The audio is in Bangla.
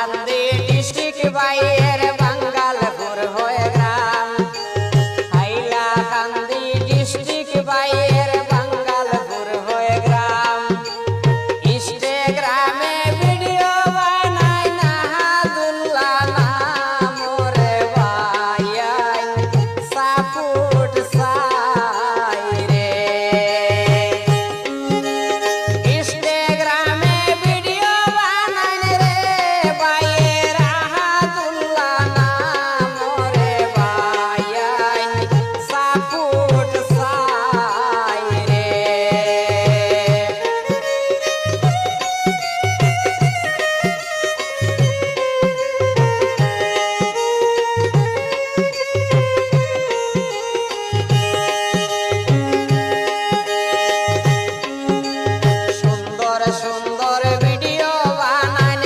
হাইলাকান্দি ডিস্ট্রিক্ট বাইয়ের বাঙ্গালপুর হয়ে গ্রাম হাইলাকান্দি ডিস্ট্রিক্ট বাইয়ের বাঙ্গালপুর হয়ে গ্রাম ইনস্টাগ্রামে ভিডিও বানাই নাহাদুল্লাহ নাম রে ভাই সাপোর্ট চাই রে ইনস্টাগ্রামে ভিডিও বানাই রে ভাইয়ের আহাদুল্লাহ নাম রে ভাই সাপোর্ট চাই রে সুন্দর সুন্দর ভিডিও বানান